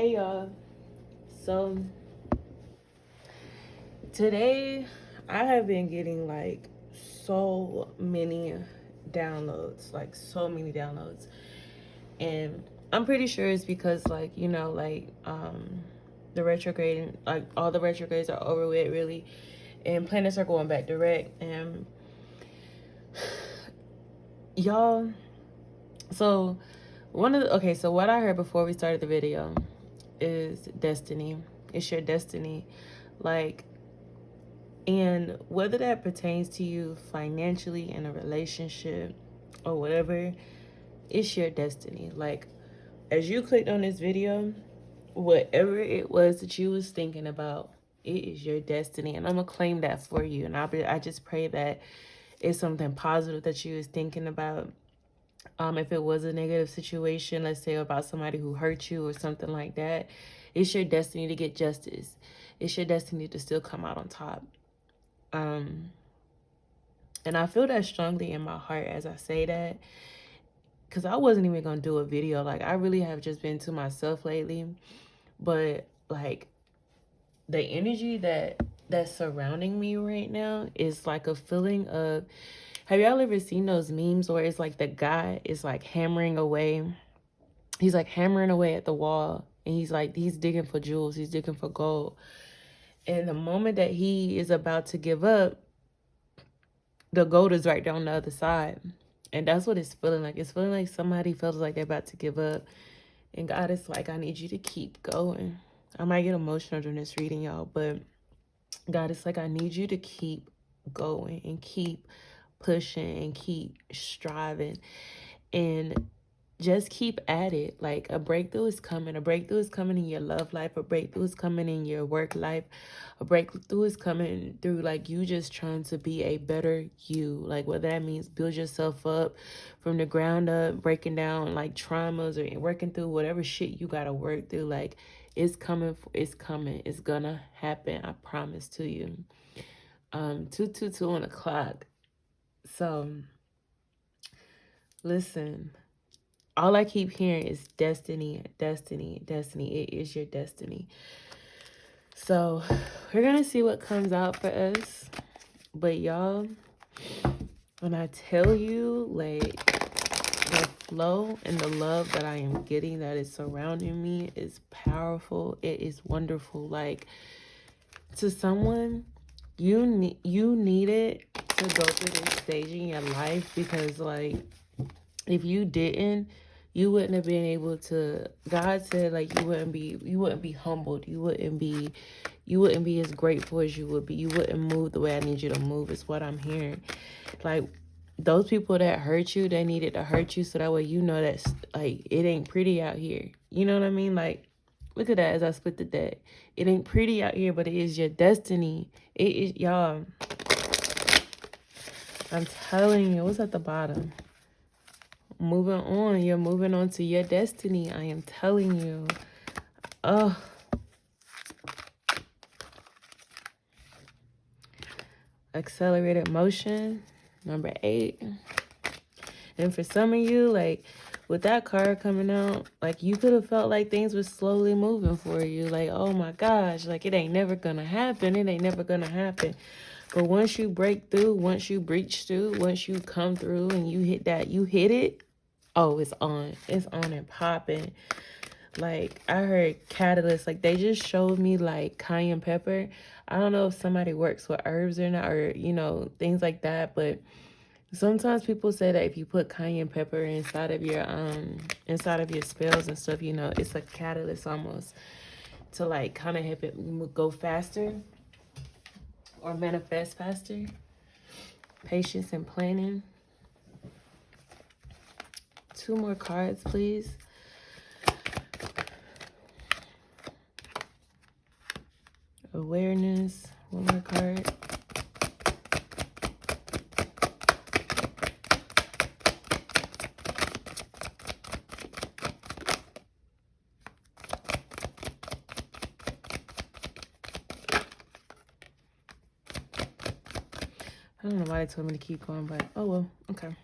Hey y'all. So today I have been getting like so many downloads, And I'm pretty sure it's because the retrograde, like all the retrogrades are over with really, and planets are going back direct. And y'all, so so what I heard before we started the video is destiny. It's your destiny. Like, and whether that pertains to you financially in a relationship or whatever, it's your destiny. Like, as you clicked on this video, whatever it was that you was thinking about, it is your destiny. And I'm gonna claim that for you. And I just pray that it's something positive that you was thinking about. If it was a negative situation, let's say about somebody who hurt you or something like that, it's your destiny to get justice. It's your destiny to still come out on top. And I feel that strongly in my heart as I say that, because I wasn't even gonna do a video. Like, I really have just been to myself lately, but like the energy that's surrounding me right now is like a feeling of, have y'all ever seen those memes where it's like the guy is like hammering away, he's like hammering away at the wall, and he's digging for jewels, he's digging for gold, and the moment that he is about to give up, the gold is right there on the other side. And that's what it's feeling like. It's feeling like somebody feels like they're about to give up. And God is like, I need you to keep going. I might get emotional during this reading, y'all, but God is like, I need you to keep going and keep pushing and keep striving. And just keep at it. Like, a breakthrough is coming. A breakthrough is coming in your love life. A breakthrough is coming in your work life. A breakthrough is coming through like you just trying to be a better you. Like, what that means, build yourself up from the ground up, breaking down like traumas or working through whatever shit you gotta work through. Like, it's coming. It's coming. It's gonna happen. I promise to you. 222 on the clock. So listen. All I keep hearing is destiny, destiny, destiny. It is your destiny. So we're going to see what comes out for us. But y'all, when I tell you, like, the flow and the love that I am getting that is surrounding me is powerful. It is wonderful. Like, to someone, you need it to go through this stage in your life, because like, if you didn't, you wouldn't have been able to, God said, like, you wouldn't be humbled. You wouldn't be as grateful as you would be. You wouldn't move the way I need you to move, is what I'm hearing. Like, those people that hurt you, they needed to hurt you so that way you know that's, like, it ain't pretty out here. You know what I mean? Like, look at that as I split the deck. It ain't pretty out here, but it is your destiny. It is, y'all. I'm telling you, what's at the bottom? Moving on. You're moving on to your destiny. I am telling you. Oh. Accelerated motion. Number 8. And for some of you, like, with that card coming out, like, you could have felt like things were slowly moving for you. Like, oh my gosh, like, it ain't never gonna happen. It ain't never gonna happen. But once you break through, once you breach through, once you come through and you hit it, oh, it's on. It's on and popping. Like, I heard catalyst. Like, they just showed me, like, cayenne pepper. I don't know if somebody works with herbs or not, or, you know, things like that. But sometimes people say that if you put cayenne pepper inside of your spells and stuff, you know, it's a catalyst almost to, like, kind of help it go faster or manifest faster. Patience and planning. 2 more cards, please. Awareness. 1 more card. I don't know why they told me to keep going, but oh well, okay.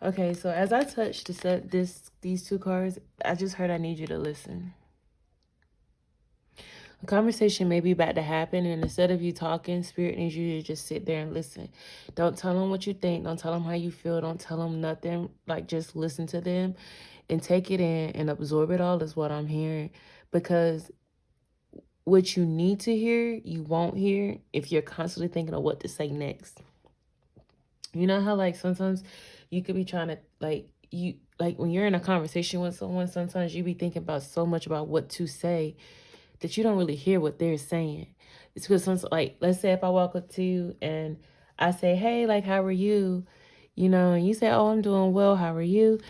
Okay, so as I touched these two cards, I just heard I need you to listen. A conversation may be about to happen, and instead of you talking, Spirit needs you to just sit there and listen. Don't tell them what you think. Don't tell them how you feel. Don't tell them nothing. Like, just listen to them and take it in and absorb it all is what I'm hearing. Because what you need to hear, you won't hear if you're constantly thinking of what to say next. You know how, like, sometimes you could be trying to, like when you're in a conversation with someone, sometimes you be thinking about so much about what to say that you don't really hear what they're saying. It's because some, like, let's say if I walk up to you and I say, hey, like, how are you? You know, and you say, oh, I'm doing well. How are you?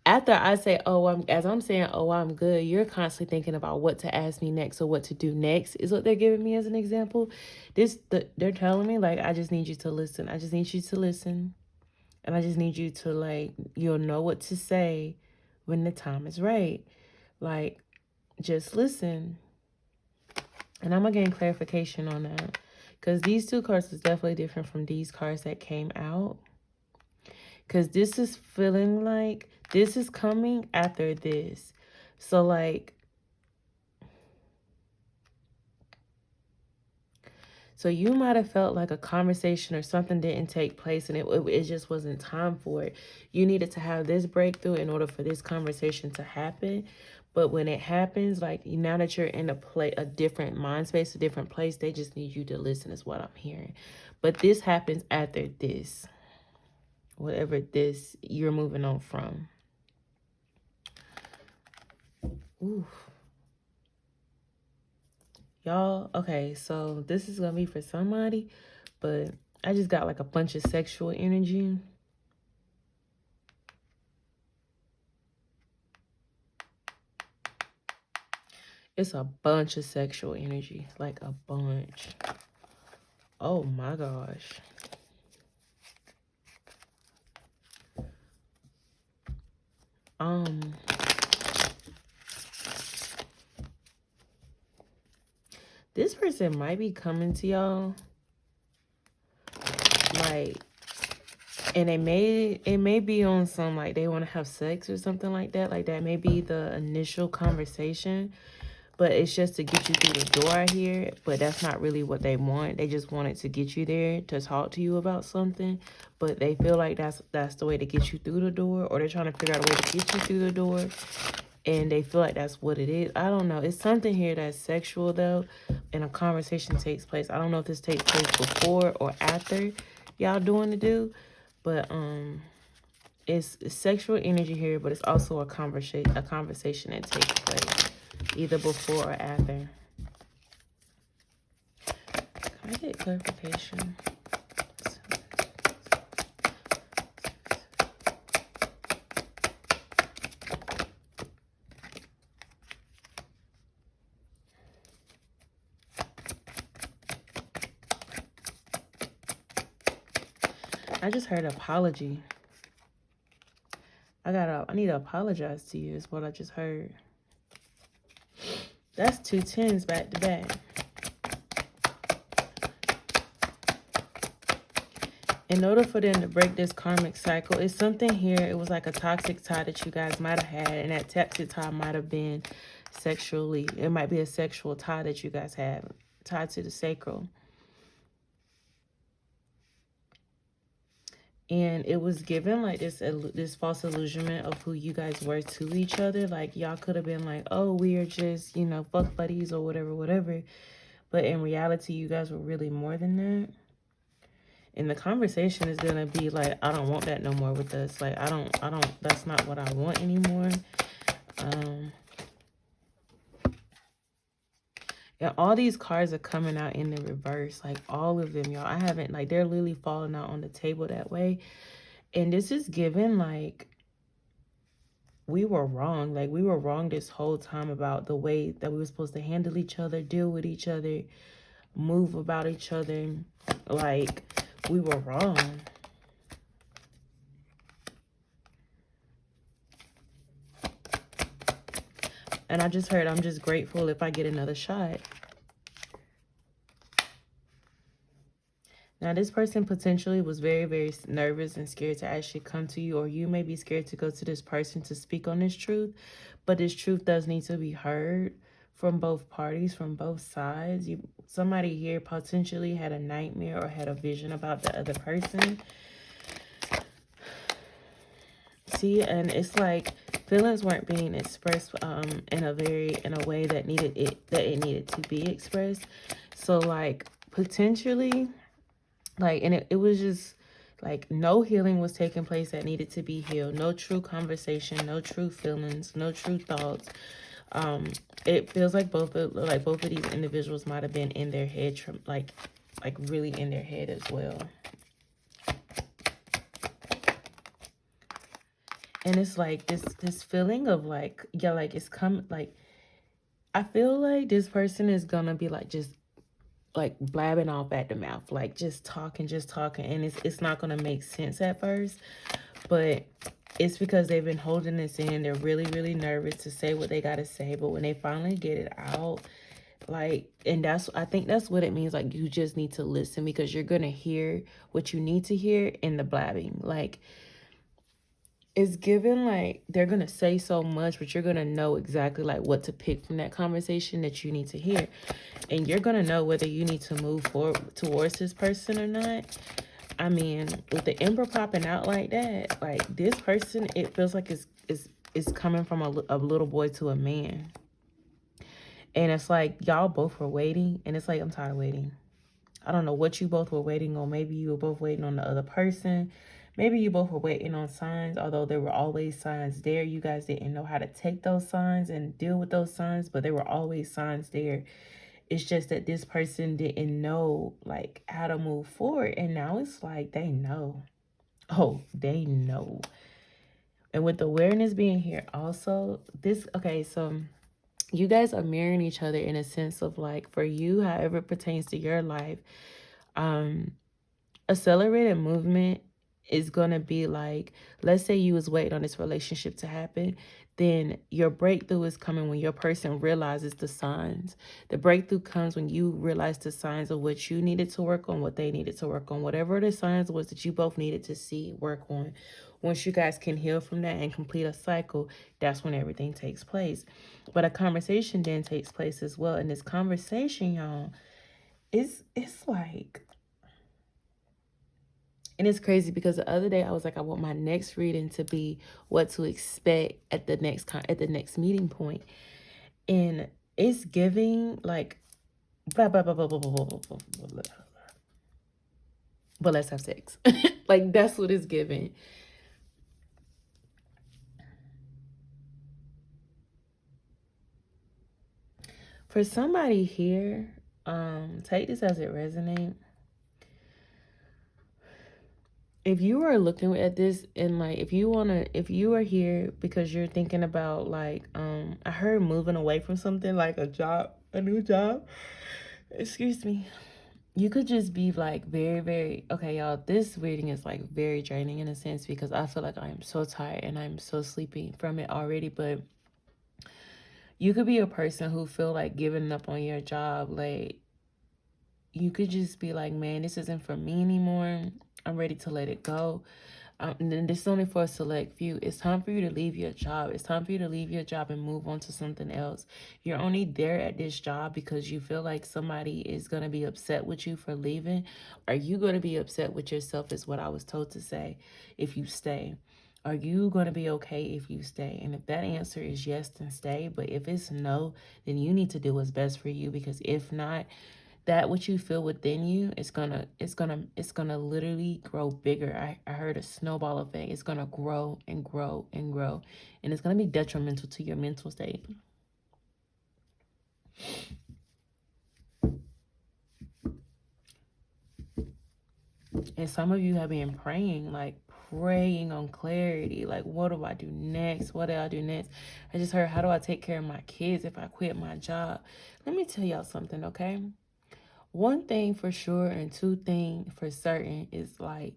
After I say, oh, as I'm saying, oh, I'm good, you're constantly thinking about what to ask me next or what to do next is what they're giving me as an example. They're telling me, like, I just need you to listen. I just need you to listen. And I just need you to, like, you'll know what to say when the time is right. Like, just listen. And I'm going to gain clarification on that. Because these two cards is definitely different from these cards that came out. Because this is feeling like this is coming after this. So, like, so you might have felt like a conversation or something didn't take place and it just wasn't time for it. You needed to have this breakthrough in order for this conversation to happen. But when it happens, like, now that you're in a different mind space, a different place, they just need you to listen is what I'm hearing. But this happens after this. Whatever this you're moving on from. Ooh. Y'all, okay, so this is going to be for somebody, but I just got like a bunch of sexual energy. It's a bunch of sexual energy, like a bunch. Oh my gosh. This person might be coming to y'all, like, and it may be on some, like, they want to have sex or something like that. Like, that may be the initial conversation. But it's just to get you through the door here. But that's not really what they want. They just wanted to get you there to talk to you about something. But they feel like that's the way to get you through the door. Or they're trying to figure out a way to get you through the door. And they feel like that's what it is. I don't know. It's something here that's sexual, though. And a conversation takes place. I don't know if this takes place before or after y'all doing the do. But it's sexual energy here. But it's also a conversation that takes place. Either before or after. Can I get clarification? I just heard apology. I need to apologize to you is what I just heard. That's 2 10s back to back. In order for them to break this karmic cycle, it's something here. It was like a toxic tie that you guys might have had. And that toxic tie might have been sexually. It might be a sexual tie that you guys had tied to the sacral. And it was given like this false illusionment of who you guys were to each other. Like, y'all could have been like, oh, we are just, you know, fuck buddies or whatever. But in reality, you guys were really more than that. And the conversation is going to be like, I don't want that no more with us. Like, I don't, that's not what I want anymore. And all these cards are coming out in the reverse. Like, all of them, y'all. I haven't, like, they're literally falling out on the table that way. And this is given, like, we were wrong. Like, we were wrong this whole time about the way that we were supposed to handle each other, deal with each other, move about each other. Like, we were wrong. And I just heard, I'm just grateful if I get another shot. Now, this person potentially was very, very nervous and scared to actually come to you, or you may be scared to go to this person to speak on this truth, but this truth does need to be heard from both parties, from both sides. Somebody here potentially had a nightmare or had a vision about the other person. See, and it's like feelings weren't being expressed in a way that it needed to be expressed. So like potentially, like, and it was just like no healing was taking place that needed to be healed. No true conversation, no true feelings, no true thoughts. It feels like both of these individuals might have been in their head, like really in their head as well. And it's like this feeling of like, yeah, like it's come, like I feel like this person is gonna be like just like blabbing off at the mouth, like just talking, and it's not gonna make sense at first, but it's because they've been holding this in. They're really, really nervous to say what they gotta say, but when they finally get it out, like, and I think that's what it means. Like, you just need to listen, because you're gonna hear what you need to hear in the blabbing. Like, it's given like they're gonna say so much, but you're gonna know exactly like what to pick from that conversation that you need to hear, and you're gonna know whether you need to move forward towards this person or not. I mean, with the Emperor popping out like that, like this person, it feels like it's coming from a little boy to a man, and it's like y'all both were waiting, and it's like, I'm tired of waiting. I don't know what you both were waiting on. Maybe you were both waiting on the other person. Maybe you both were waiting on signs, although there were always signs there. You guys didn't know how to take those signs and deal with those signs, but there were always signs there. It's just that this person didn't know like how to move forward. And now it's like they know. Oh, they know. And with the awareness being here also, okay, so you guys are mirroring each other in a sense of like, for you, however it pertains to your life, accelerated movement is going to be like, let's say you was waiting on this relationship to happen, then your breakthrough is coming when your person realizes the signs. The breakthrough comes when you realize the signs of what you needed to work on, what they needed to work on, whatever the signs was that you both needed to see, work on. Once you guys can heal from that and complete a cycle, that's when everything takes place. But a conversation then takes place as well. And this conversation, y'all, it's like, and it's crazy because the other day I was like, I want my next reading to be what to expect at the next meeting point. And it's giving like blah blah blah blah blah blah blah blah blah blah. But let's have sex. Like, that's what it's giving. For somebody here, take this as it resonates. If you are looking at this and like, if you are here because you're thinking about like, I heard moving away from something like a new job, excuse me. You could just be like very, very, okay, y'all, this reading is like very draining in a sense because I feel like I am so tired and I'm so sleepy from it already. But you could be a person who feel like giving up on your job. Like, you could just be like, man, this isn't for me anymore. I'm ready to let it go. And then this is only for a select few. It's time for you to leave your job. It's time for you to leave your job and move on to something else. You're only there at this job because you feel like somebody is going to be upset with you for leaving. Are you going to be upset with yourself is what I was told to say if you stay. Are you going to be okay if you stay? And if that answer is yes, then stay. But if it's no, then you need to do what's best for you, because if not, that what you feel within you, it's gonna literally grow bigger. I heard a snowball effect. It's gonna grow and grow and grow, and it's gonna be detrimental to your mental state. And some of you have been praying on clarity. Like, what do I do next? What do I do next? I just heard, how do I take care of my kids if I quit my job? Let me tell y'all something, okay? One thing for sure and two things for certain is like,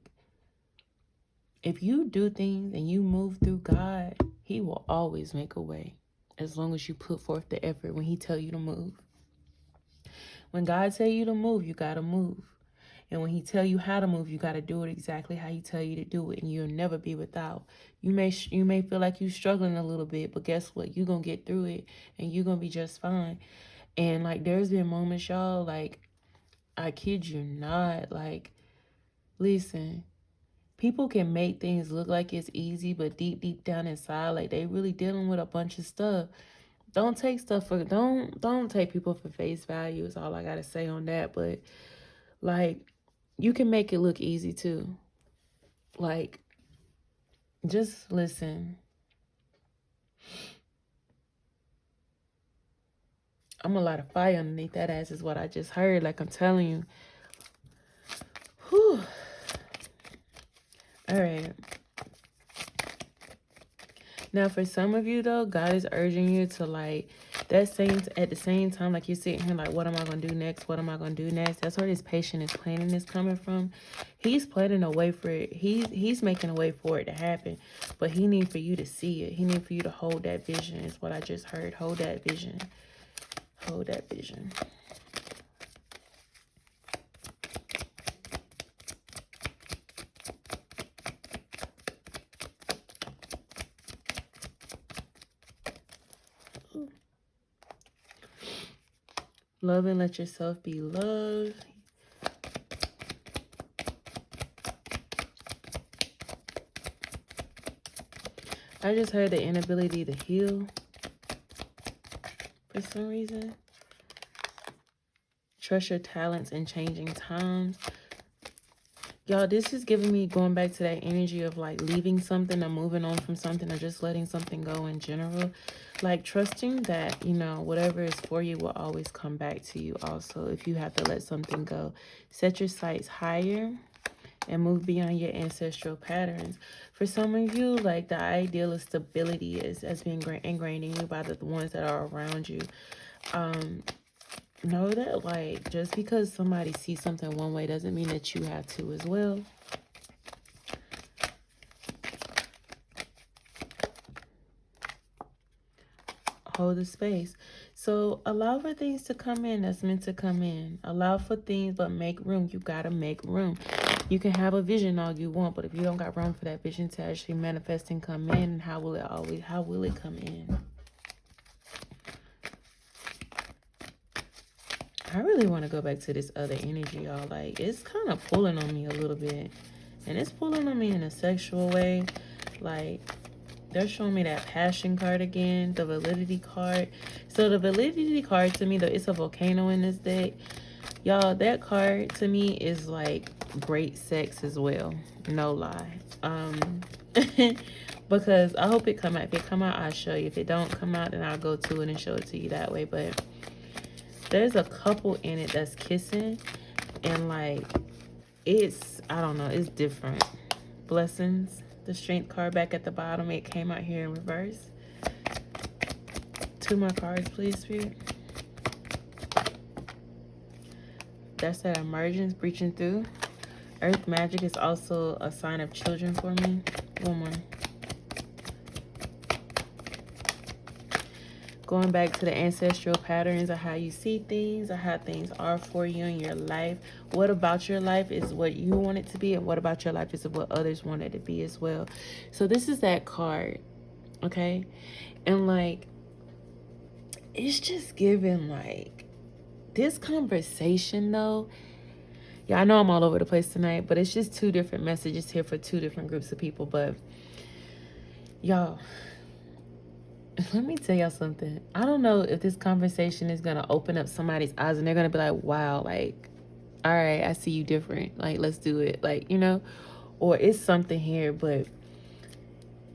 if you do things and you move through God, he will always make a way as long as you put forth the effort when he tell you to move. When God tell you to move, you got to move. And when he tell you how to move, you got to do it exactly how he tell you to do it, and you'll never be without. You may feel like you're struggling a little bit, but guess what? You're going to get through it, and you're going to be just fine. And like, there's been moments, y'all, like, I kid you not, like, listen, people can make things look like it's easy, but deep down inside, like, they really dealing with a bunch of stuff. Don't take people for face value is all I gotta say on that. But like, you can make it look easy too. Like, just listen. I'm a lot of fire underneath that ass is what I just heard. Like, I'm telling you. Whew. All right. Now, for some of you, though, God is urging you to, like, at the same time, like, you're sitting here, like, what am I going to do next? What am I going to do next? That's where this patience and planning is coming from. He's planning a way for it. He's making a way for it to happen. But he needs for you to see it. He needs for you to hold that vision, is what I just heard. Hold that vision. Hold that vision. Love and let yourself be loved. I just heard the inability to heal for some reason. Trust your talents in changing times. Y'all, this is giving me, going back to that energy of like leaving something or moving on from something or just letting something go in general. Like trusting that, you know, whatever is for you will always come back to you also if you have to let something go. Set your sights higher and move beyond your ancestral patterns. For some of you, like the ideal of stability has been ingrained in you by the ones that are around you. Know that, like, just because somebody sees something one way doesn't mean that you have to as well. Hold the space. So allow for things to come in that's meant to come in. Allow for things, but make room. You gotta make room. You can have a vision all you want, but if you don't got room for that vision to actually manifest and come in, how will it come in? I really want to go back to this other energy, y'all. Like, it's kind of pulling on me a little bit. And it's pulling on me in a sexual way. Like, they're showing me that passion card again, the validity card. So the validity card to me, though, it's a volcano in this deck. Y'all, that card to me is like great sex as well. No lie. Because I hope it come out. If it come out, I'll show you. If it don't come out, then I'll go to it and show it to you that way. But there's a couple in it that's kissing, and like, it's, I don't know, it's different. Blessings. The strength card back at the bottom, it came out here in reverse. 2 more cards, please, Spirit. That's that emergence, breaching through. Earth magic is also a sign of children for me. 1 more. Going back to the ancestral patterns of how you see things, or how things are for you in your life. What about your life is what you want it to be, and what about your life is what others want it to be as well. So this is that card, okay? And like, it's just giving like, this conversation though, yeah, I know I'm all over the place tonight, but it's just 2 different messages here for 2 different groups of people. But y'all, let me tell y'all something. I don't know if this conversation is going to open up somebody's eyes and they're going to be like, wow, like, all right, I see you different. Like, let's do it. Like, you know, or it's something here. But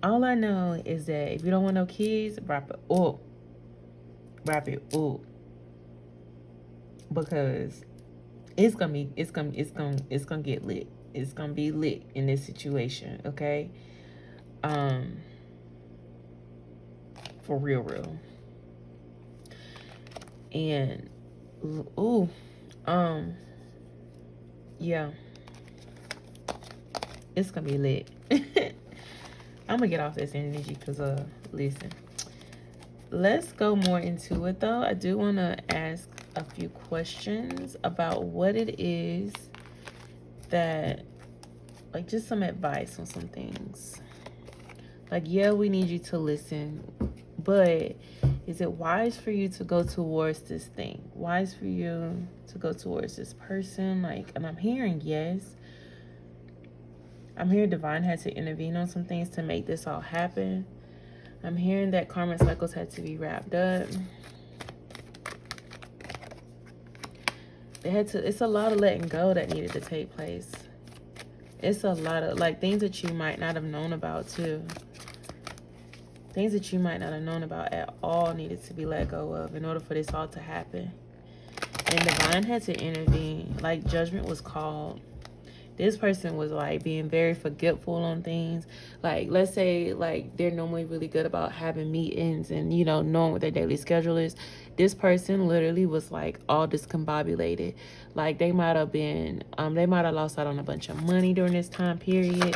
all I know is that if you don't want no kids, wrap it up. Wrap it up. Because it's gonna get lit. It's gonna be lit in this situation, okay? For real. And yeah, it's gonna be lit. I'm gonna get off this energy because listen, let's go more into it though. I do want to ask a few questions about what it is that, like, just some advice on some things. Like, yeah, we need you to listen, but is it wise for you to go towards this thing? Wise for you to go towards this person? Like, and I'm hearing yes. I'm hearing divine had to intervene on some things to make this all happen. I'm hearing that karmic cycles had to be wrapped up. It's a lot of letting go that needed to take place. It's a lot of, like, things that you might not have known about too. Things that you might not have known about at all needed to be let go of in order for this all to happen. And divine had to intervene. Like, judgment was called. This person was, like, being very forgetful on things. Like, let's say, like, they're normally really good about having meetings and, you know, knowing what their daily schedule is. This person literally was, like, all discombobulated. Like, they might have been, they might have lost out on a bunch of money during this time period.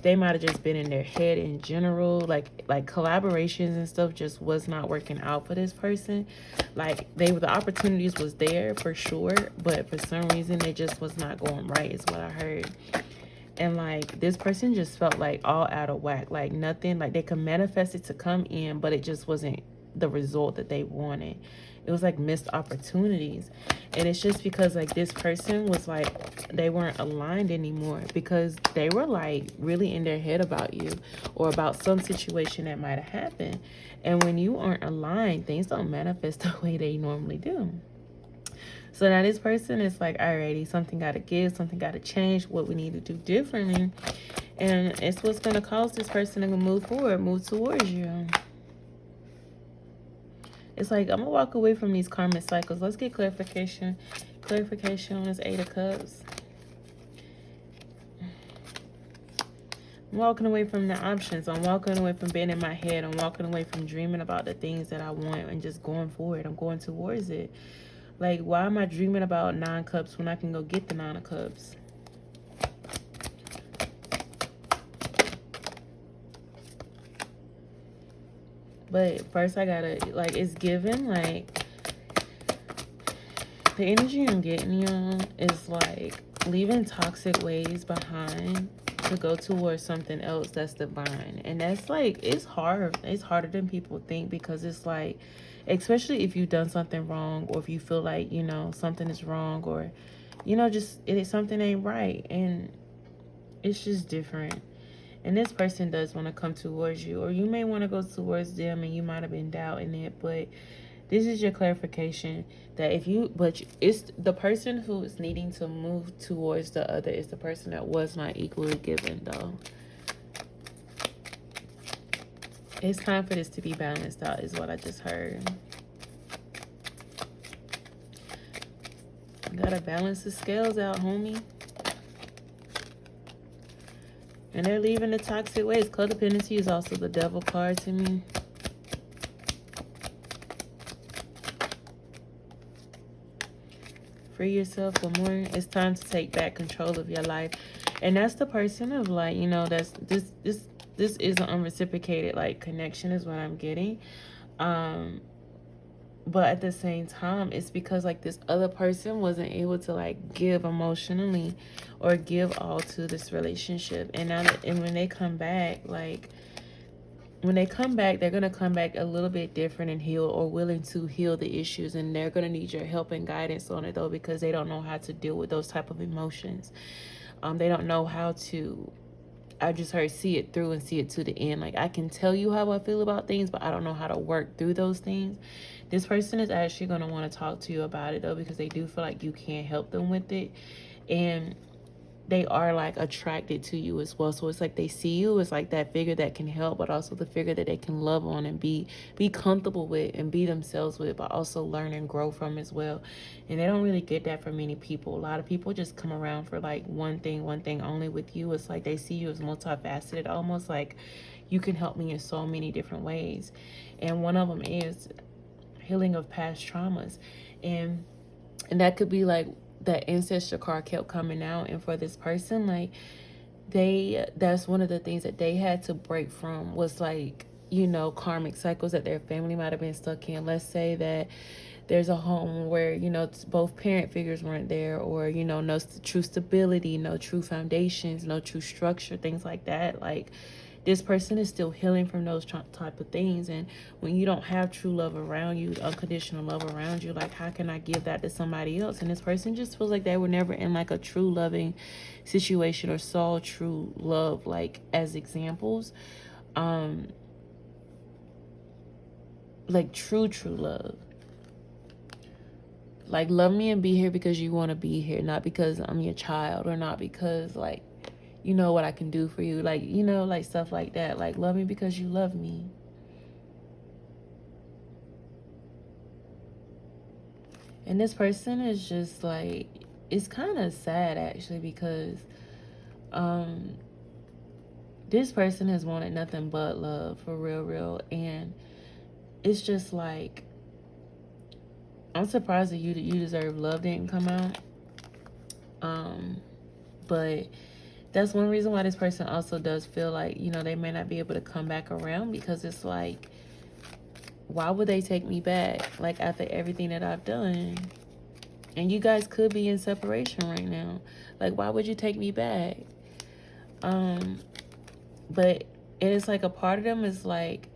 They might have just been in their head in general. Like collaborations and stuff just was not working out for this person. Like, the opportunities was there for sure, but for some reason it just was not going right is what I heard. And, like, this person just felt like all out of whack. Like, nothing, like, they could manifest it to come in, but it just wasn't the result that they wanted. It was like missed opportunities. And it's just because, like, this person was like, they weren't aligned anymore because they were, like, really in their head about you or about some situation that might have happened. And when you aren't aligned, things don't manifest the way they normally do. So now this person is like, alrighty, something got to give, something got to change, what we need to do differently. And it's what's going to cause this person to move forward, move towards you. It's like, I'm going to walk away from these karmic cycles. Let's get clarification. Clarification on this 8 of Cups. I'm walking away from the options. I'm walking away from being in my head. I'm walking away from dreaming about the things that I want and just going forward. I'm going towards it. Like, why am I dreaming about 9 cups when I can go get the 9 of Cups? But first I gotta, like, it's given, like, the energy I'm getting, y'all, is like leaving toxic ways behind to go towards something else that's divine. And that's, like, it's hard. It's harder than people think because it's like, especially if you've done something wrong or if you feel like, you know, something is wrong or, you know, just something ain't right. And it's just different. And this person does want to come towards you, or you may want to go towards them and you might have been doubting it, but this is your clarification that it's the person who is needing to move towards the other is the person that was not equally given, though. It's time for this to be balanced out is what I just heard. You gotta balance the scales out, homie. And they're leaving the toxic ways. Codependency is also the devil card to me. Free yourself for more. It's time to take back control of your life. And that's the person of, like, you know, that's this is an unreciprocated, like, connection is what I'm getting. But at the same time, it's because, like, this other person wasn't able to, like, give emotionally or give all to this relationship. And now and when they come back, like, when they come back, they're going to come back a little bit different and heal, or willing to heal the issues. And they're going to need your help and guidance on it, though, because they don't know how to deal with those type of emotions. They don't know how to, I just heard, see it through and see it to the end. Like, I can tell you how I feel about things, but I don't know how to work through those things. This person is actually going to want to talk to you about it, though, because they do feel like you can't help them with it. And they are, like, attracted to you as well. So it's like they see you as, like, that figure that can help, but also the figure that they can love on and be comfortable with and be themselves with, but also learn and grow from as well. And they don't really get that from many people. A lot of people just come around for, like, one thing only. With you, it's like they see you as multifaceted, almost like you can help me in so many different ways. And one of them is healing of past traumas. And that could be, like, that ancestor card kept coming out. And for this person, like, that's one of the things that they had to break from, was, like, you know, karmic cycles that their family might have been stuck in. Let's say that there's a home where, you know, both parent figures weren't there, or, you know, no true stability, no true foundations, no true structure, things like that. Like, this person is still healing from those type of things. And when you don't have true love around you, unconditional love around you, like, how can I give that to somebody else? And this person just feels like they were never in like a true loving situation, or saw true love like as examples, like true love. Like, love me and be here because you want to be here, not because I'm your child, or not because, like, you know what I can do for you, like, you know, like stuff like that. Like, love me because you love me. And this person is just like, it's kind of sad actually, because this person has wanted nothing but love, for real. And it's just like, I'm surprised that you deserve love didn't come out. But that's one reason why this person also does feel like, you know, they may not be able to come back around, because it's like, why would they take me back, like, after everything that I've done? And you guys could be in separation right now. Like, why would you take me back? But it's like, a part of them is like,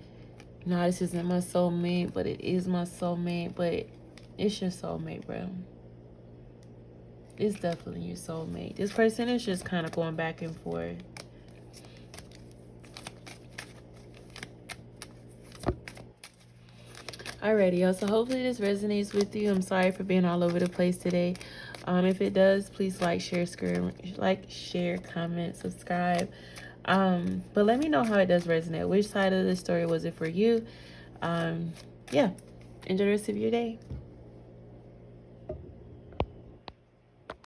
no, this isn't my soulmate, but it is my soulmate. But it's your soulmate, bro. It's definitely your soulmate. This person is just kind of going back and forth. Alrighty, y'all. So hopefully this resonates with you. I'm sorry for being all over the place today. If it does, please like, share, comment, subscribe. But let me know how it does resonate. Which side of the story was it for you? Yeah. Enjoy the rest of your day.